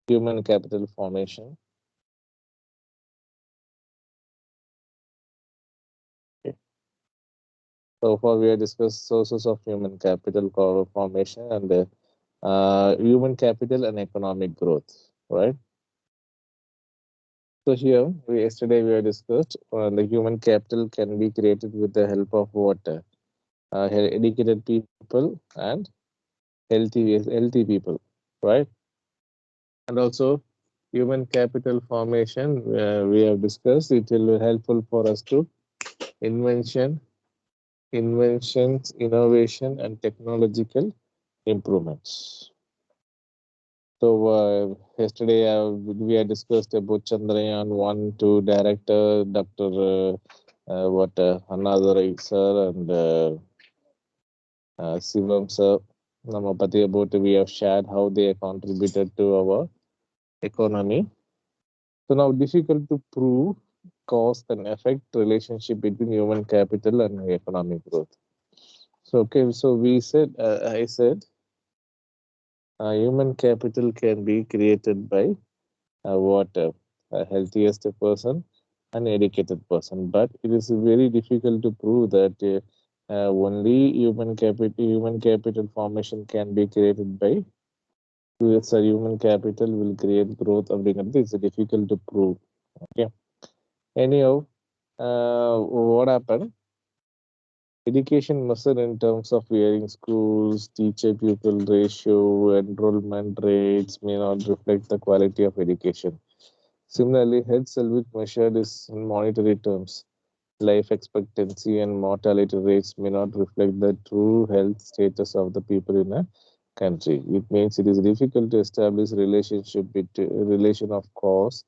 human capital formation. Okay. So far, we have discussed sources of human capital formation and human capital and economic growth, right? So here, yesterday we have discussed the human capital can be created with the help of what? Educated people and healthy people, right? And also human capital formation, we have discussed it will be helpful for us to invention, inventions, innovation, and technological improvements. So yesterday we had discussed about Chandrayaan 1, 2 director Dr. Another sir and Sivam sir. Namapati about we have shared how they contributed to our economy. So now difficult to prove cause and effect relationship between human capital and economic growth. So okay, so I said human capital can be created by what a healthiest person, an educated person, but it is very difficult to prove that only human capital formation can be created by human capital will create growth அப்படிங்கிறது is difficult to prove. Okay. Anyhow, what happened? Education measured in terms of hearing schools, teacher pupil ratio, enrollment rates may not reflect the quality of education. Similarly, health service measured is in monetary terms. Life expectancy and mortality rates may not reflect the true health status of the people in a country. It means it is difficult to establish relation of cause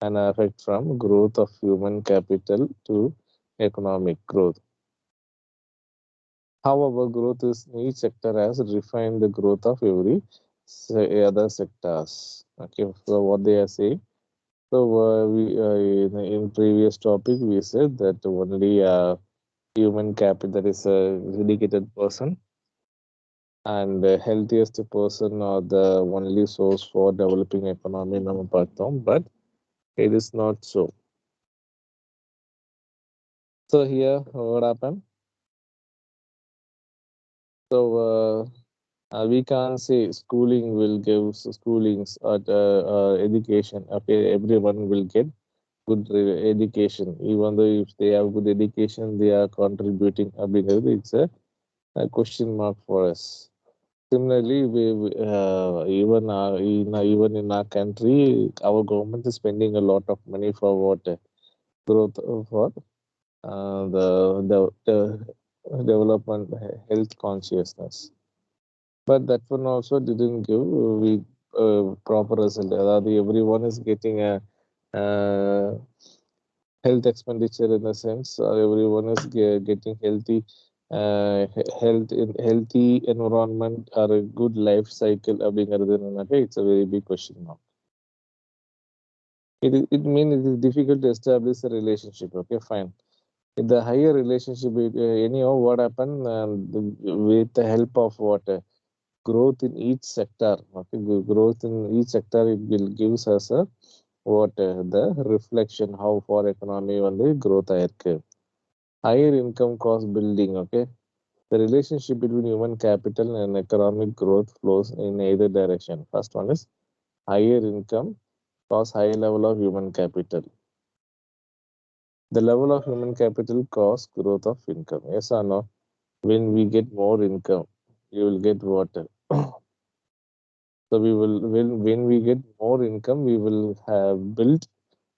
and effect from growth of human capital to economic growth. However, growth is each sector has refined the growth of every other sectors. Okay, so what they are saying. So in previous topic we said that only human capital, that is a dedicated person, and the healthiest person are the only source for developing economy நம்ம பார்த்தோம், but it is not so. So here what happened? So we can't say schooling will give schoolings at education. Okay, everyone will get good education. Even though if they have good education, they are contributing. It's a question mark for us. Similarly, even in our country, our government is spending a lot of money for what growth for the development health consciousness. But that one also didn't give we proper result. Everyone is getting a uh, health expenditure in the sense everyone is getting healthy healthy environment or a good life cycle it's a very big question mark. It means it is difficult to establish a relationship. Okay, fine. In the higher relationship, anyhow, what happened with the help of what growth in each sector. Okay, growth in each sector it will gives us a what the reflection how for economy வந்து growth ஆயிருக்கு. Higher income cost building. Okay, the relationship between human capital and economic growth flows in either direction. First one is higher income cause higher level of human capital. The level of human capital cause growth of income. Yes or no? When we get more income, you will get water. So we will when we get more income, we will have built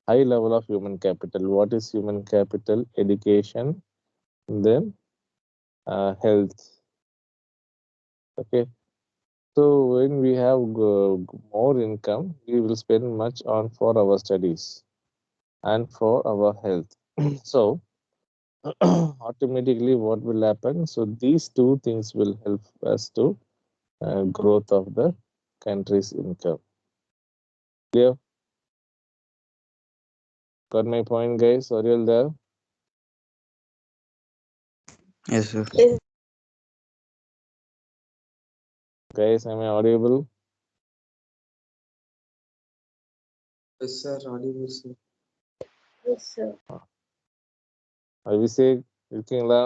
high level of human capital. What is human capital? Education, then health. Okay. So when we have more income, we will spend much on for our studies and for our health. So automatically, what will happen? So these two things will help us to growth of the country's income. Clear? Got my point, guys? Are you all there? Yes, sir. Yes. Guys, am I audible? Yes, sir. Audible, sir. Yes, sir. Abhishek, இருக்கீங்களா?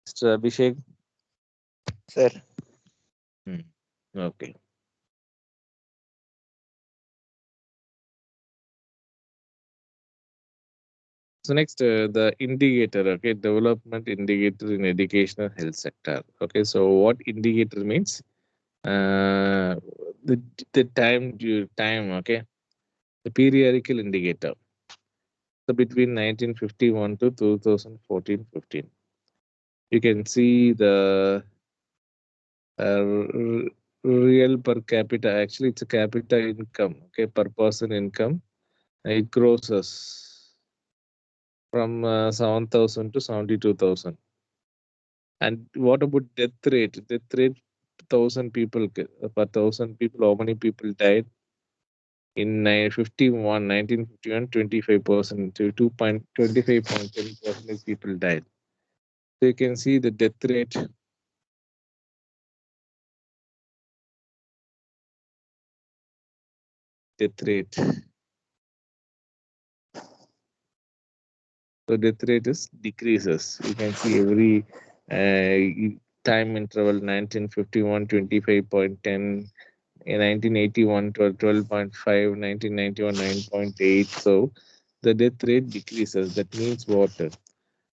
Mr. Abhishek? Sir. Hmm. Okay. So next, the indicator, okay, development indicator in educational health sector. Okay, so what indicator means? Uh, the time, okay, the periodical indicator. So between 1951 to 2014-15, you can see the real per capita. Actually, it's a capita income, okay, per person income. It grosses from 7,000 to 72,000. And what about death rate? Death rate, 1,000 people per 1,000 people. How many people died in 1951? 25% to 2.25.10% people died. So you can see the death rate. So death rate is decreases. You can see every time interval 1951 25.10, in 1981 12.5, 1991 9.8. So the death rate decreases. That means what?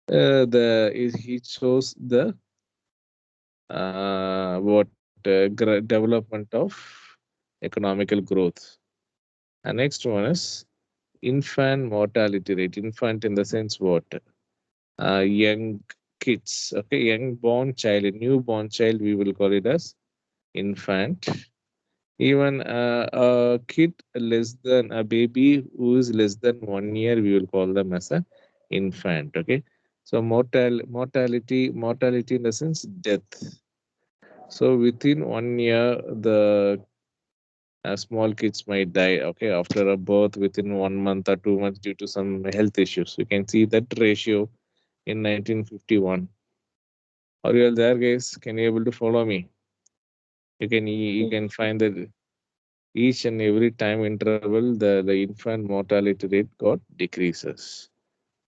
It shows the development of economical growth. And next one is infant mortality rate. Infant in the sense what? Young kids. Okay, young born child, a newborn child, we will call it as infant. Even a kid less than a baby who is less than 1 year, we will call them as a infant. Okay, so mortality in the sense death. So within 1 year, the small kids might die. Okay, after a birth, within 1 month or 2 months, due to some health issues. You can see that ratio in 1951. Are you all there, guys? Can you able to follow me? You can find that each and every time interval, the infant mortality rate got decreases.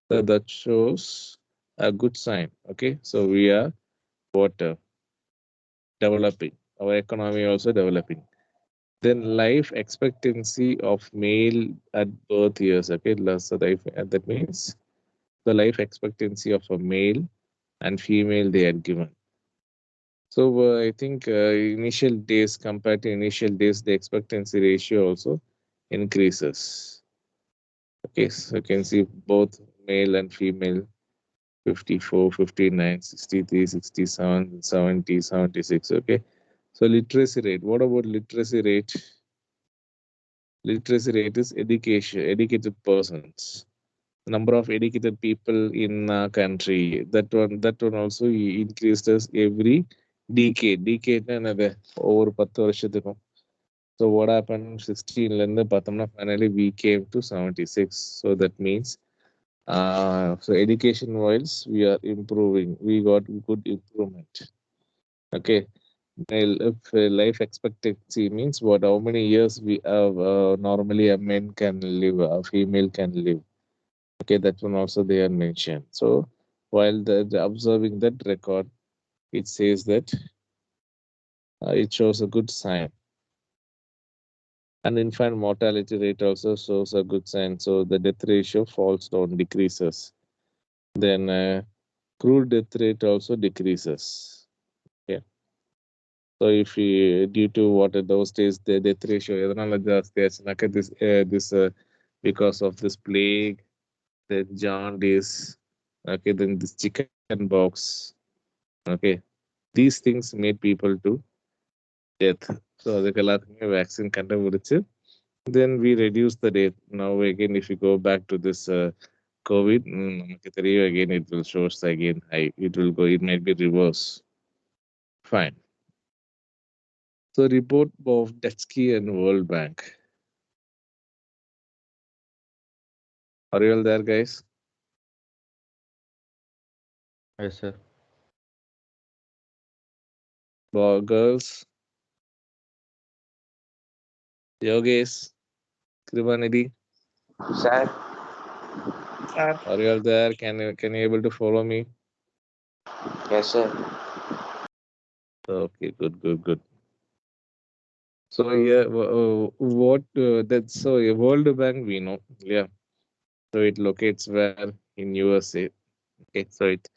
So that shows a good sign. Okay, so we are what developing. Our economy also developing. Then life expectancy of male at birth years. Okay, so that means the life expectancy of a male and female they are given. So I think initial days compared to initial days, the expectancy ratio also increases. Okay, so you can see both male and female 54, 59, 63, 67, 70, 76. Okay, so literacy rate. What about literacy rate? Literacy rate is educated persons. Number of educated people in a country. That one also increased as every decade another over 10 வருஷத்துக்கும். So what happened 16ல இருந்து பார்த்தோம்னா finally we came to 76. So that means so education wise we are improving. We got good improvement. Okay. If life expectancy means what? How many years we have normally a man can live, a female can live. Okay, that one also they are mentioned. So while the observing that record, it says that it shows a good sign. And infant mortality rate also shows a good sign. So the death ratio falls down, decreases. Then crude death rate also decreases. Okay. So if we, due to what those days the death ratio எதனால ஜாஸ்தி ஆச்சுனாக்க this because of this plague, the jaundice, okay, then this chicken box, okay, these things made people to death. So அதுக்கு எல்லாத்துக்குமே vaccine கண்டுபிடிச்சு then we reduce the death. Now again if you go back to this COVID, நமக்கு தெரியும் again it will shows again high. It will go, it might be reverse. Fine. So report of Detsky and World Bank. Are you all there, guys? Yes, sir. Girls, Yogesh, Krivanidhi, Sir. Sir. are you all there? Can you able to follow me? Yes, sir. Okay, good, good, good. So yeah, what that's so World Bank we know, yeah. So it locates where in USA. Okay, so it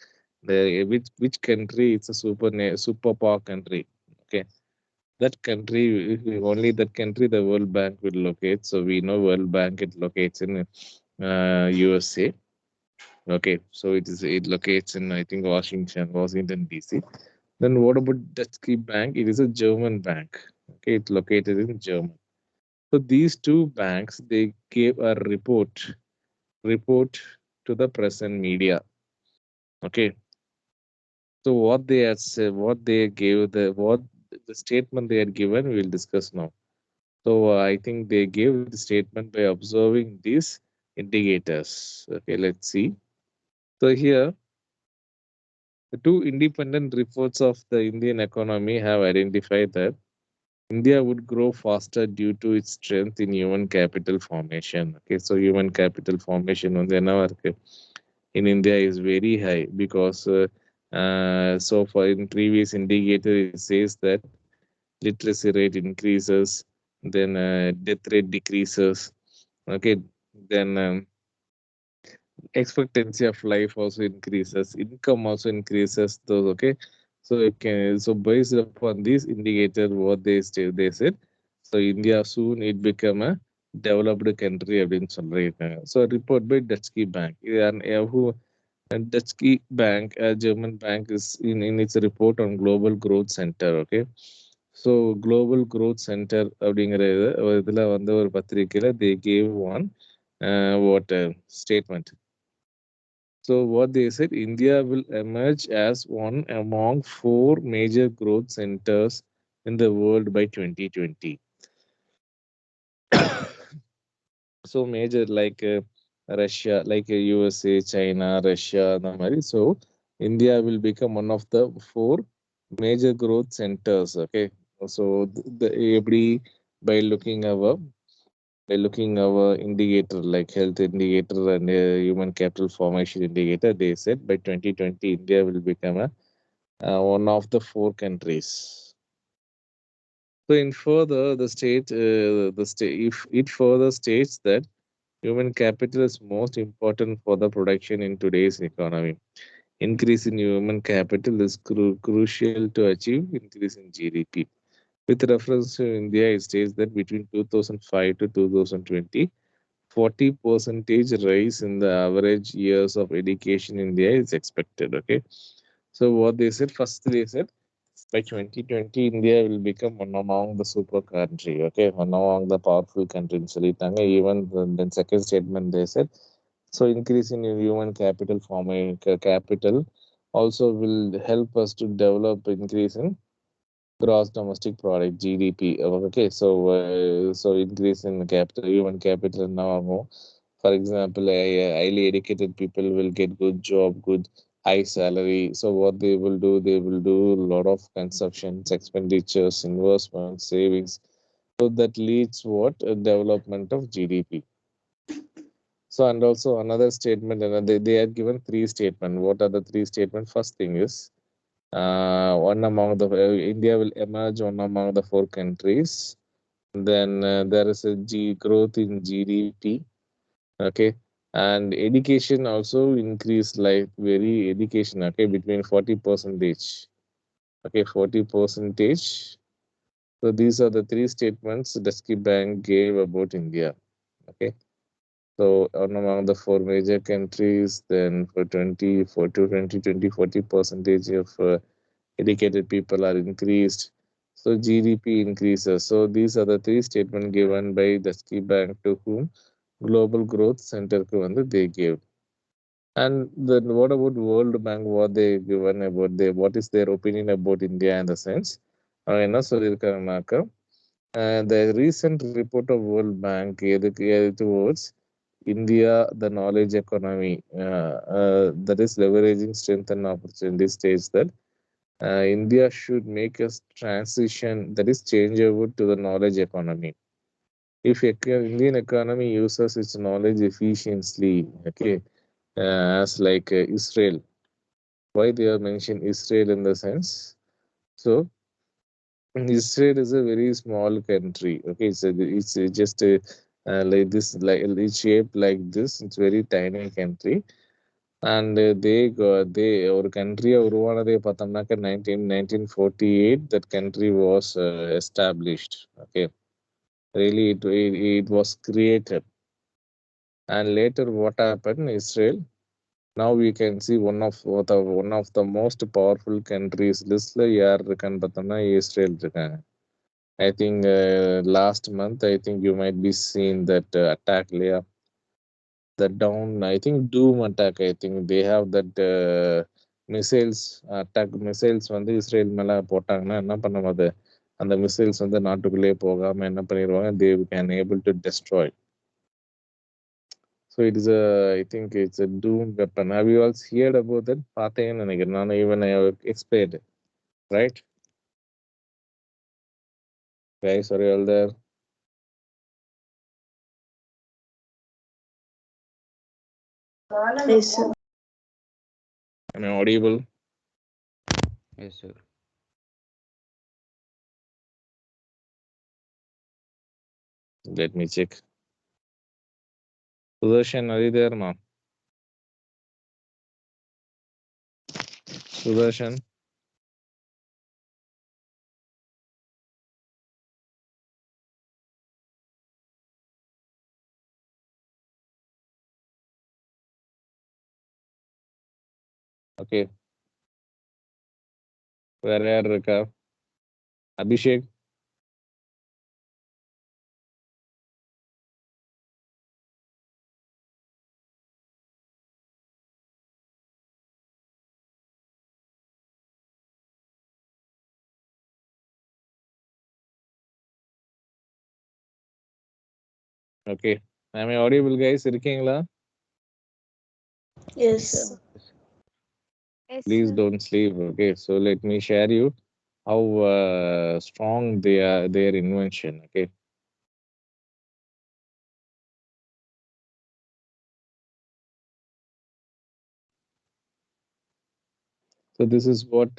the which country? It's a superpower country. Okay, that country only that country the World Bank will locate. So we know World Bank it locates in USA. Okay, so it locates in I think Washington D.C. Then what about Dutch Bank? It is a German bank. Okay, it's located in Germany. So these two banks they gave a report to the press and media. Okay, so what they had said, what they gave what the statement they had given, we will discuss now. So I think they gave the statement by observing these indicators. Okay, let's see. So here, the two independent reports of the Indian economy have identified that India would grow faster due to its strength in human capital formation. Okay, so human capital formation on the in India is very high because so far in previous indicator it says that literacy rate increases, then death rate decreases. Okay, then expectancy of life also increases, income also increases. Those okay, so it can so based upon this indicator, what they said, so India soon it become a developed country அப்படின்னு சொல்லியிருக்காங்க. So report by Dutch Bank. And who and Dutch Bank, a German bank, is in its report on Global Growth Center. Okay, so Global Growth Center அப்படிங்கிற இதுல வந்து ஒரு பத்திரிக்கையில they gave one what statement. So what they said, India will emerge as one among four major growth centers in the world by 2020. So major like Russia, like USA, China, Russia, the மாதிரி. So India will become one of the four major growth centers. Okay. So every by looking our indicator like health indicator and human capital formation indicator, they said by 2020 India will become a one of the four countries. So in further, the state, if it further states that human capital is most important for the production in today's economy. Increase in human capital is crucial to achieve increase in GDP. With reference to India, it states that between 2005 to 2020, 40 percentage rise in the average years of education in India is expected. Okay, so what they said first, they said by 2020 India will become one among the super country. Okay, one among the powerful country in சொல்லிட்டாங்க. Even then second statement they said so increase in human capital capital also will help us to develop increase in gross domestic product GDP. Okay, so so increase in capital human capital now. For example, highly educated people will get good job, good high salary. So what they will do a lot of consumptions, expenditures, investments, savings. So that leads what a development of GDP. So and also another statement, and they have given three statement. What are the three statement? First thing is one among the India will emerge one among the four countries. Then there is a growth in GDP. Okay, and education also increase like very education. Okay, between 40 percentage. Okay, 40 percentage. So these are the three statements Dusky Bank gave about India. Okay. So among the four major countries, then for 20, for 2020, 40 percentage of educated people are increased. So GDP increases. So these are the three statements given by the Ski Bank to whom Global Growth Center க்கு வந்து they gave. And then what about World Bank? What they given about what is their opinion about India in the sense? என்ன சொல்லியிருக்காங்கனாக்கா the recent report of World Bank எது towards India, the knowledge economy, that is leveraging strength and opportunity, states that India should make a transition that is change over to the knowledge economy. if Indian economy uses its knowledge efficiently, okay, as like Israel. Why they have mentioned Israel in the sense? So Israel is a very small country. Okay, so it's just like this, like it's shaped like this. It's very tiny country, and they ஒரு country உருவானதே பார்த்தோம்னாக்க 1948 that country was established. Okay, really it was created, and later what happened? Israel. Now we can see one of the most powerful countries listல யார் இருக்கான்னு பார்த்தோம்னா Israel இருக்காங்க. I think last month I think you might be seeing that attack, Leah. The down, I think Doom attack. I think they have that missiles attack. Missiles வந்து Israel மேல போட்டாங்கன்னா என்ன பண்ணும் அது? அந்த மிசைல்ஸ் வந்து நாட்டுக்குள்ளே போகாம என்ன பண்ணிடுவாங்க? They can able to destroy. So it is I think it's a Doom weapon. Have you all heard about that? பார்த்தேன்னு நினைக்கிறேன். நான் even I have explained, right? Guys, are you all there? Yes, sir. Am I audible? Yes, sir. Let me check. Sudarshan, are you there, ma? Sudarshan? Okay. வேற யார் இருக்கா? Abhishek? Okay. Am I audible, guys? இருக்கீங்களா? Yes, sir. Please don't sleep. Okay. So let me share you how strong they are, their invention. Okay. So this is what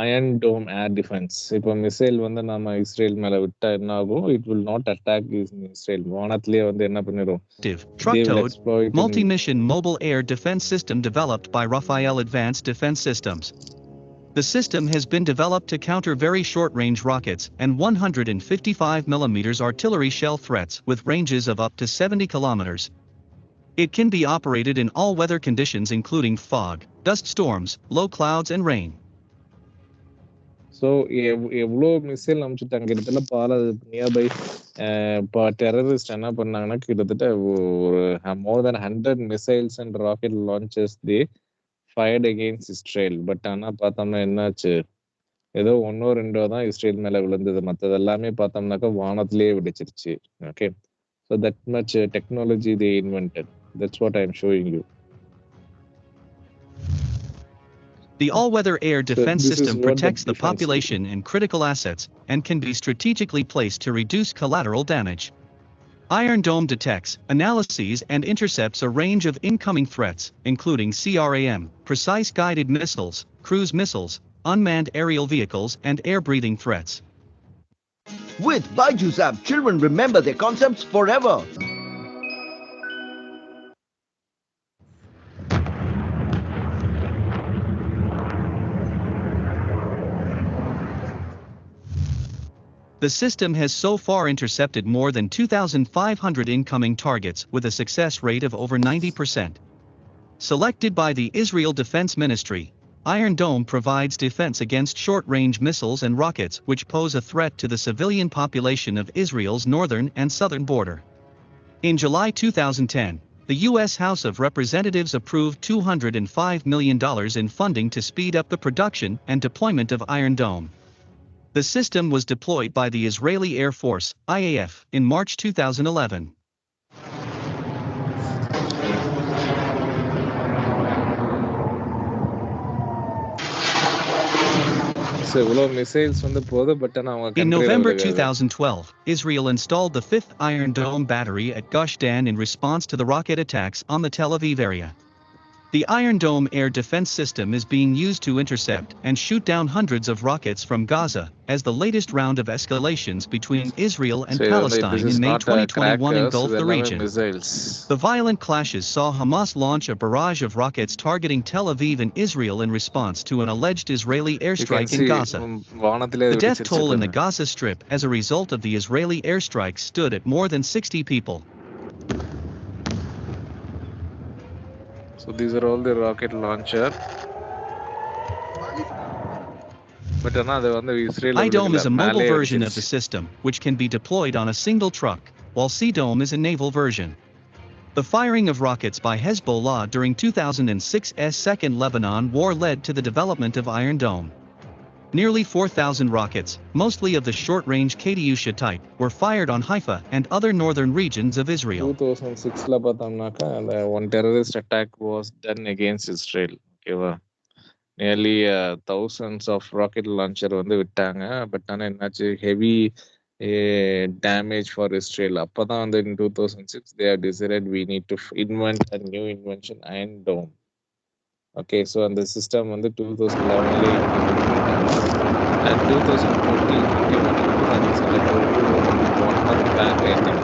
Iron Dome air defense. இப்போ missile வந்து நம்ம Israel மேல விட்டா என்ன ஆகும்? It will not attack Israel. வானத்திலே வந்து என்ன பண்ணிடும்? They will Truck-towed, exploit multi-mission mobile air defense system developed by Rafael Advanced Defense Systems. The system has been developed to counter very short-range rockets and 155mm artillery shell threats with ranges of up to 70 kilometers. It can be operated in all weather conditions including fog, dust storms, low clouds and rain. So எவ்வளோ missile அனுப்பிச்சுட்டாங்க கிட்டத்தட்ட பல nearby இப்போ terrorist என்ன பண்ணாங்கன்னா கிட்டத்தட்ட ஒரு மோர் தென் 100 missiles and rocket launches the fired against Israel. But ஆனால் பார்த்தோம்னா என்னாச்சு? ஏதோ ஒன்னோ ரெண்டோ தான் இஸ்ரேல் மேல விழுந்தது. மற்றது எல்லாமே பார்த்தோம்னாக்கா வானத்திலேயே வெடிச்சிருச்சு. Okay, so that much technology they invented. That's what I am showing you. The all-weather air defense this is system what the protects the defense will population and critical assets, and can be strategically placed to reduce collateral damage. Iron Dome detects, analyses and intercepts a range of incoming threats, including CRAM, precise guided missiles, cruise missiles, unmanned aerial vehicles and air-breathing threats. With Byju's app, children remember their concepts forever. The system has so far intercepted more than 2,500 incoming targets with a success rate of over 90%. Selected by the Israel Defense Ministry, Iron Dome provides defense against short-range missiles and rockets which pose a threat to the civilian population of Israel's northern and southern border. In July 2010, the U.S. House of Representatives approved $205 million in funding to speed up the production and deployment of Iron Dome. The system was deployed by the Israeli Air Force, IAF, in March 2011. So இவ்வளோ missiles வந்து போகுது but ஆனால் அவங்க In கண்ட்ரியில் November விழுகாது. 2012, Israel installed the fifth Iron Dome battery at Gush Dan in response to the rocket attacks on the Tel Aviv area. The Iron Dome air defense system is being used to intercept and shoot down hundreds of rockets from Gaza, as the latest round of escalations between Israel and So Palestine this is in May not 2021 crackers, engulfed இது the எல்லாமே region. Missiles. The violent clashes saw Hamas launch a barrage of rockets targeting Tel Aviv and Israel in response to an alleged Israeli You can airstrike in see Gaza. வானத்திலே The death வெடிச்சிருச்சு toll in the பாருங்க. Gaza Strip as a result of the Israeli airstrike stood at more than 60 people. So these are all the rocket launcher. But ஆனால் அது வந்து இஸ்ரேலில் I-Dome விழுகல, is a mobile மேலே version of the வெடிச்சிருச்சு. system, which can be deployed on a single truck, while C-Dome is a naval version. The firing of rockets by Hezbollah during 2006's Second Lebanon War led to the development of Iron Dome. Nearly 4,000 rockets, mostly of the short-range Katyusha type, were fired on Haifa and other northern regions of Israel. 2006ல பார்த்தோம்னாக்கா அந்த one terrorist attack was done against Israel. ஓகேவா, nearly thousands of rocket launcher வந்து விட்டாங்க. But ஆனால் என்னாச்சு, heavy damage for Israel. அப்போ தான் வந்து இன் 2006 they have decided we need to invent a new invention, Iron Dome. Okay, so அந்த சிஸ்டம் வந்து 2011லே implement பண்ணிட்டாங்க. And 2021 1 month back, I think,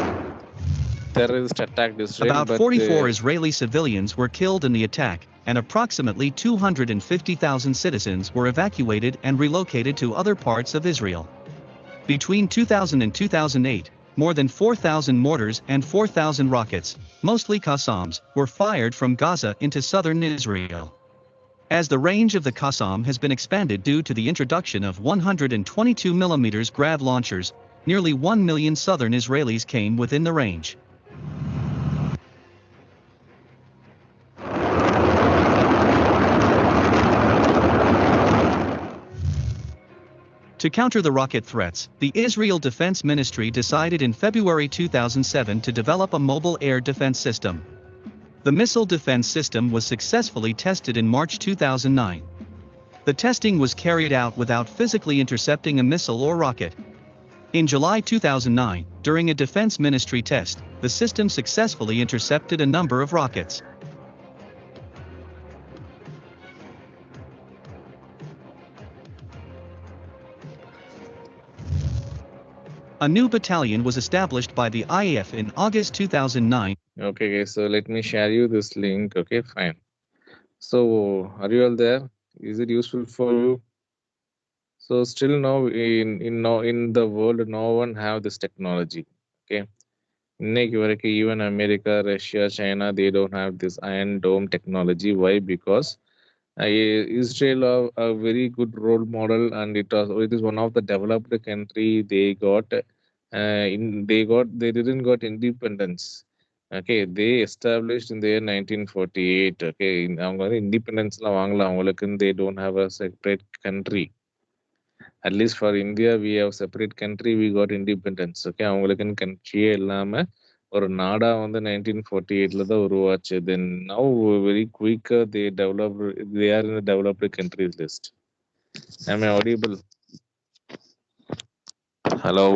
terrorist attacked Israel. About but 44 Israeli civilians were killed in the attack, and approximately 250,000 citizens were evacuated and relocated to other parts of Israel. Between 2000 and 2008, more than 4,000 mortars and 4,000 rockets, mostly Qassams, were fired from Gaza into southern Israel. As the range of the Qassam has been expanded due to the introduction of 122mm Grad launchers, nearly 1 million southern Israelis came within the range. To counter the rocket threats, the Israel Defense Ministry decided in February 2007 to develop a mobile air defense system. The missile defense system was successfully tested in March 2009. The testing was carried out without physically intercepting a missile or rocket. In July 2009, during a Defense Ministry test, the system successfully intercepted a number of rockets. A new battalion was established by the IAF in August 2009. Okay, guys, so let me share you this link. Okay, fine. So are you all there? Is it useful for you? So still now in the world, no one have this technology. Okay, இன்னைக்கு வரைக்கும் even America, Russia, China, they don't have this Iron Dome technology. Why? Because Israel are a very good role model, and it is one of the developed country. They didn't got independence. Okay, they established in the year 1948. Okay, அவங்க வந்து இண்டிபெண்டன்ஸ்லாம் வாங்கலாம் அவங்களுக்கு. They don't have a separate country. At least for India, we have separate country, we got independence. Okay, அவங்களுக்குன்னு கண்ட்ரியே இல்லாம ஒரு நாடா வந்து 1948ல தான் உருவாச்சு. Then now very quicker they are in the developed countries list. Am I audible? Hello,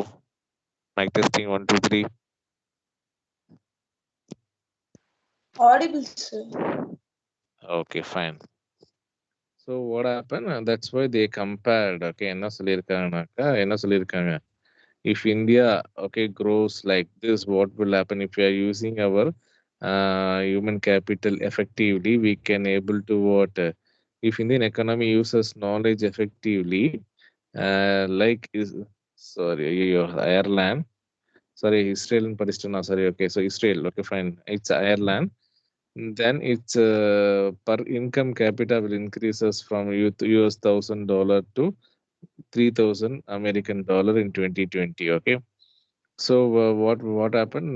mic testing 1 2 3. Audible, sir. Okay, fine. So what happened? That's why they compared. Okay, என்ன சொல்லியிருக்காங்க, if India, okay, grows like this, what will happen if we are using our human capital effectively? We can able to what? If Indian economy uses knowledge effectively, like Ireland, sorry, Israel and Palestine, sorry, okay, so Israel, okay, fine, it's Ireland. Then its per income capita will increases from US $1,000 to 3,000 American dollar in 2020. Okay, so what happened?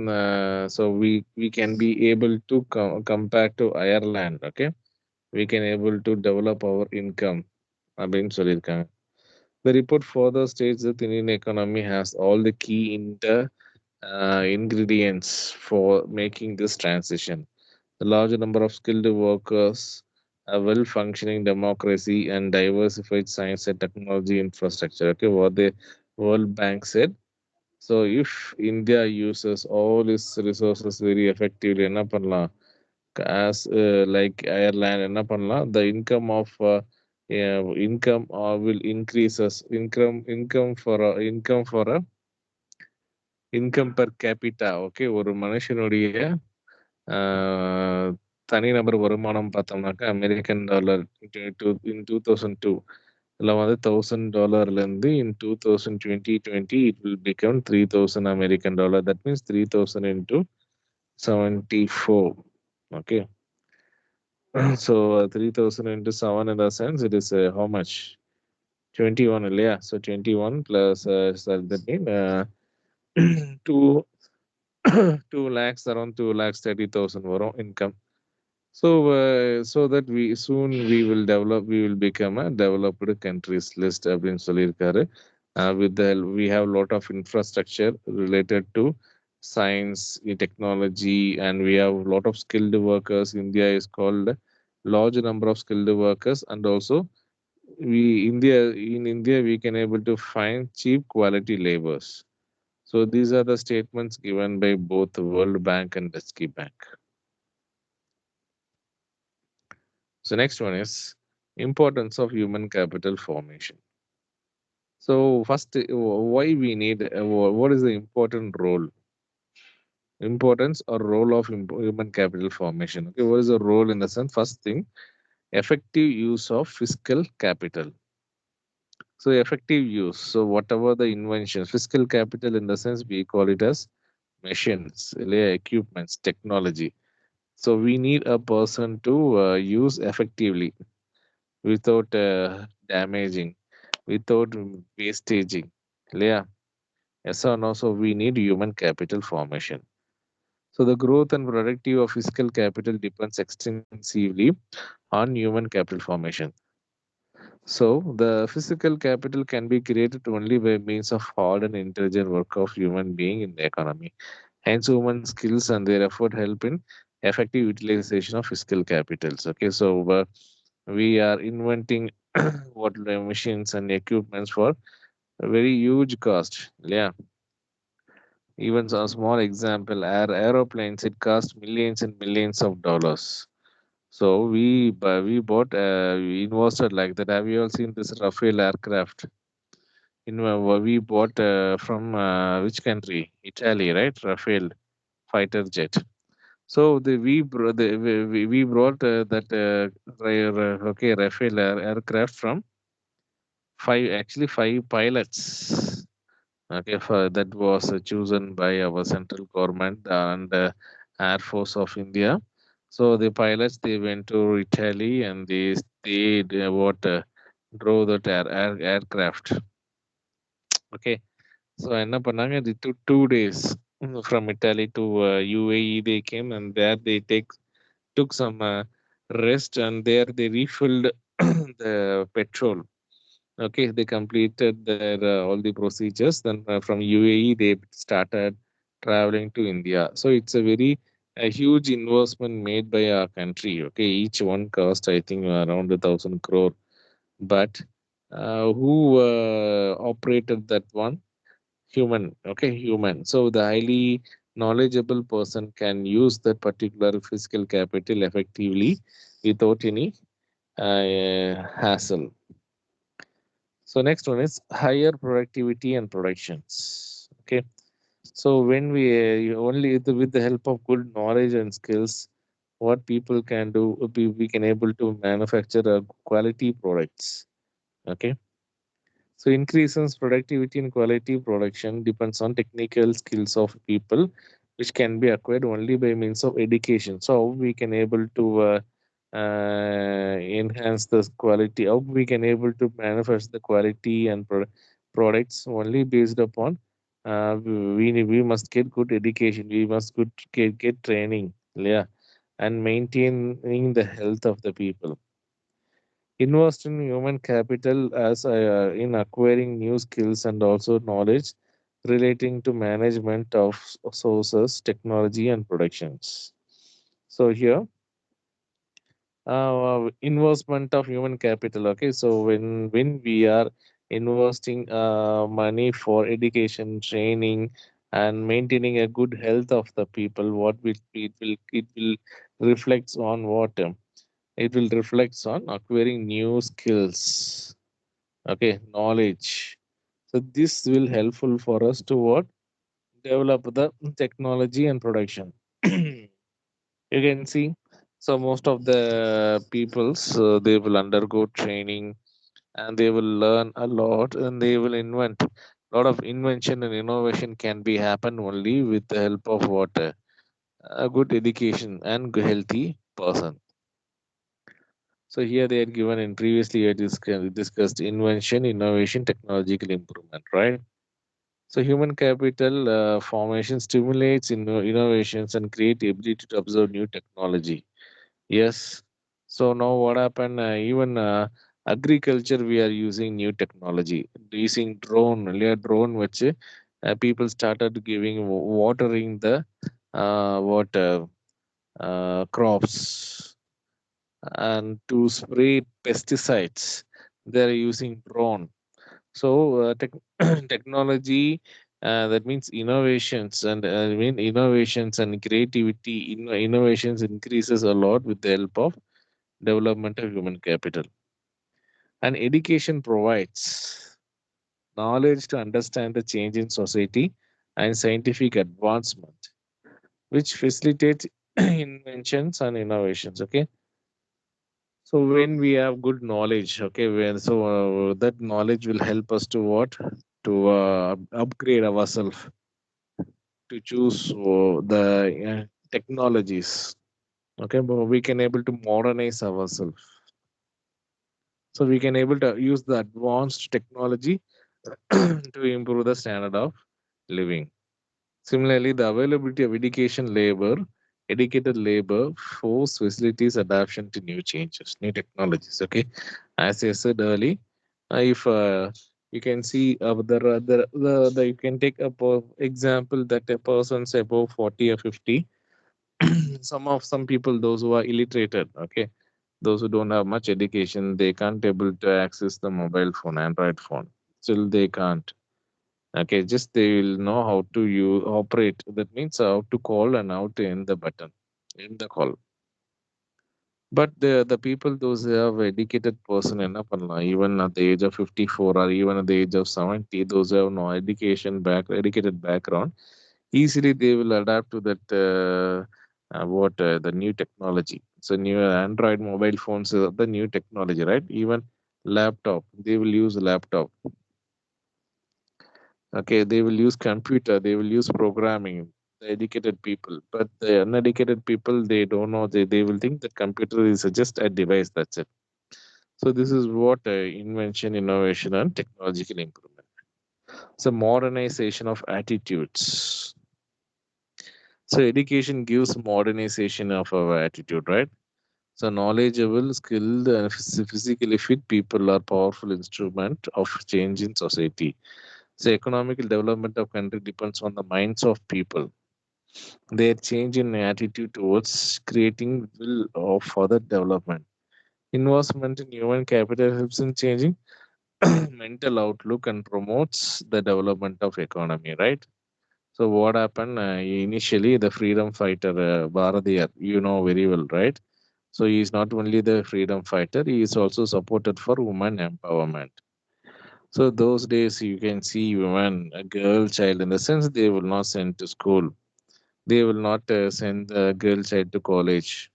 So we can be able to compare to Ireland. Okay, we can able to develop our income. அப்படின்னு சொல்லியிருக்காங்க. The report further states that the Indian economy has all the key ingredients for making this transition. The larger number of skilled workers, a well-functioning democracy, and diversified science and technology infrastructure. Okay, what the World Bank said. So if India uses all its resources very effectively, என்ன பண்ணலாம்? As like Ireland, என்ன பண்ணலாம்? The income will increases. Income per capita. Okay, ஒரு மனுஷனுடைய தனிநபர் வருமானம் பார்த்தோம்னாக்கா American dollar இன் 2002 இதில் வந்து $1,000 in 2020 it will become 3,000 American dollar. That means 3,000 into 74. Okay. So 3,000 into 7 in the sense it is how much? 21, yeah. So 21 plus that means 2 2 lakhs, around 2,30,000 income. So so that we will become a developed countries list அப்படின்னு சொல்லியிருக்காரு. With the we have a lot of infrastructure related to science, technology, and we have a lot of skilled workers. India is called large number of skilled workers, and also in India we can able to find cheap quality labors. So these are the statements given by both World Bank and XI Bank. So next one is importance of human capital formation. So first, why we need, what is the importance or role of human capital formation? Okay, what is the role in the sense? First thing, effective use of fiscal capital. So effective use. So whatever the inventions, fiscal capital in the sense we call it as machines, equipments, technology. So we need a person to use effectively without damaging, without wastaging. Yeah. Yes or no? So we need human capital formation. So the growth and productivity of fiscal capital depends extensively on human capital formation. So the physical capital can be created only by means of hard and intelligent work of human being in the economy. Hence, human skills and their effort help in effective utilization of fiscal capitals. Okay, so we are inventing what machines and equipments for a very huge cost. Yeah, even a small example, aeroplanes, it costs millions and millions of dollars. So we bought, we invested like that. Have you all seen this Rafale aircraft? We bought from which country? Italy, right? Rafale fighter jet. So we brought that okay, Rafale aircraft from five pilots. Okay, that was chosen by our central government and Air Force of India. So the pilots they went to Italy and they what drove that aircraft. Okay, so என்ன பண்ணாங்க? It took 2 days from Italy to UAE. They came and there they took some rest and there they refilled the petrol. Okay, they completed their all the procedures. Then from UAE they started traveling to India. So it's a huge investment made by our country. Okay, each one cost I think around 1,000 crore. But who operated that one? Human. Okay, human. So the highly knowledgeable person can use that particular physical capital effectively without any hassle. So next one is higher productivity and productions. Okay, so when we with the help of good knowledge and skills, what people can do, we can able to manufacture quality products. Okay, so increases productivity and quality production depends on technical skills of people, which can be acquired only by means of education. So we can able to enhance the quality. How we can able to manufacture the quality and products only based upon we must get good education. We must get training. Yeah, and maintaining the health of the people. Invest in human capital as in acquiring new skills and also knowledge relating to management of sources, technology, and productions. So here, investment of human capital. Okay, so when we are investing money for education, training, and maintaining a good health of the people, what it will reflects on what it will reflects on acquiring new skills. Okay, knowledge. So this will helpful for us to what develop the technology and production. You can see, so most of the peoples they will undergo training and they will learn a lot and they will invent. A lot of invention and innovation can be happen only with the help of what a good education and healthy person. So here they had given in previously I discussed invention, innovation, technological improvement, right? So human capital formation stimulates innovations and create ability to observe new technology. Yes. So now what happened? Even agriculture, we are using new technology, using drone, earlier drone, which people started giving watering the water crops and to spray pesticides. They are using drone. So technology. That means innovations and I mean innovations and creativity. Innovations increases a lot with the help of development of human capital. And education provides knowledge to understand the change in society and scientific advancement, which facilitates inventions and innovations. Okay. So when we have good knowledge, okay, that knowledge will help us to what? To upgrade ourselves, to choose the technologies. Okay, but we can able to modernize ourselves. So we can able to use the advanced technology to improve the standard of living. Similarly, the availability of educated labor, force facilities adaptation to new changes, new technologies. Okay, as I said earlier, if you can see you can take a example that a person's above 40 or 50. Some people, those who are illiterated, okay, those who don't have much education, they can't able to access the mobile phone, Android phone. Still, they can't. Okay, just they will know how to operate. That means how to call and how to end the button, end the call. But the people, those who have educated person enough, even at the age of 54 or even at the age of 70, those who have no educated background, easily they will adapt to that what the new technology. So new Android mobile phones are the new technology, right? Even laptop, they will use laptop. Okay, they will use computer, they will use programming, the educated people. But the uneducated people, they don't know. They will think that computer is just a device. That's it. So this is what invention, innovation, and technological improvement. So modernization of attitudes. So education gives modernization of our attitude, right? So knowledgeable, skilled, and physically fit people are powerful instrument of change in society. So economical development of country depends on the minds of people. Their change in attitude towards creating will of further development. Investment in human capital helps in changing mental outlook and promotes the development of economy, right? So what happened initially? The freedom fighter Bharatiyar, you know very well, right? So he is not only the freedom fighter; he is also supported for women empowerment. So those days you can see women, a girl child, in the sense they will not send to school. They will not send the girl child to college.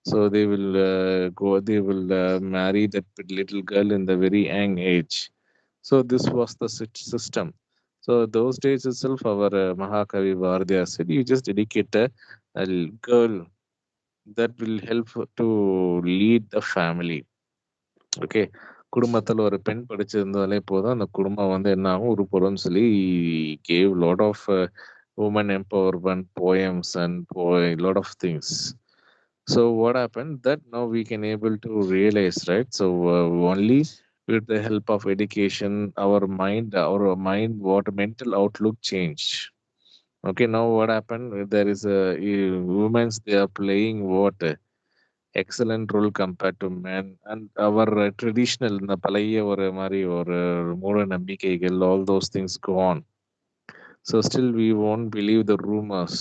So they will go. They will marry that little girl in the very young age. So this was the system. So those days itself, our Mahakavi Bharatiyar said, you just dedicate a girl that will help to lead the family. Okay, குடும்பத்துல ஒரு பெண் படிச்சிருந்தாலே போதும், அந்த குடும்பம் வந்து என்ன ஆகும் உருப்படும்னு சொல்லி gave lot of women empowerment poems and lot of things. So what happened that now we can able to realize, right? So only with the help of education, our mind what mental outlook changed. Okay, now what happened, there is a women's, they are playing what excellent role compared to men and our traditional இந்த பழைய ஒரு மாதிரி ஒரு மூட நம்பிக்கைகள் all those things go on. So still we won't believe the rumors.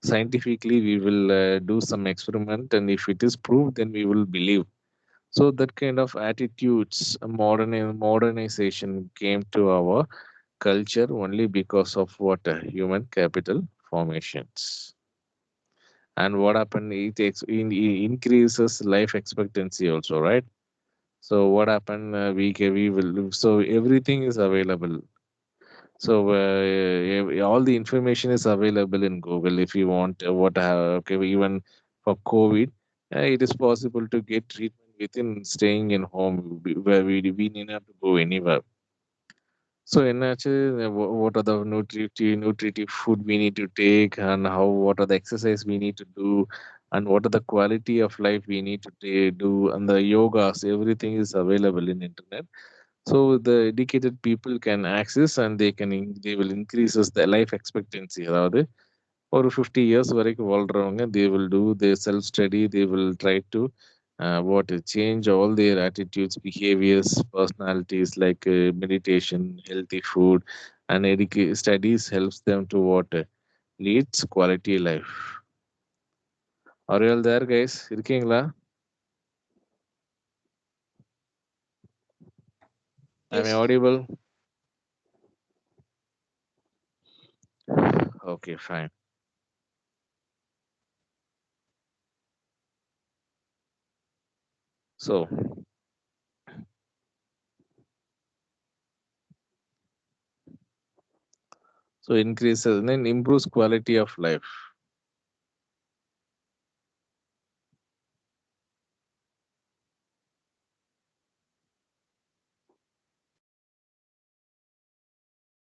Scientifically we will do some experiment, and if it is proved then we will believe. So that kind of attitudes, modernization came to our culture only because of what human capital formations. And what happened, increases life expectancy also, right? So what happened, we will so everything is available. So all the information is available in Google. If you want okay, even for COVID, it is possible to get treatment within staying in home, where we need not to go anywhere. So என்னாச்சு, what are the nutritive food we need to take, and what are the exercise we need to do, and what are the quality of life we need to do, and the yogas, everything is available in internet. So the educated people can access, and they will increases the life expectancy. அதாவது ஒரு 50 years வரைக்கும் வாழ்றவங்க, they will do their self study, they will try to change all their attitudes, behaviors, personalities, like meditation, healthy food, and studies helps them to leads quality life. Are you all there, guys? இருக்கீங்களா? Am I Yes. audible? Okay, fine. So increases and then improves quality of life.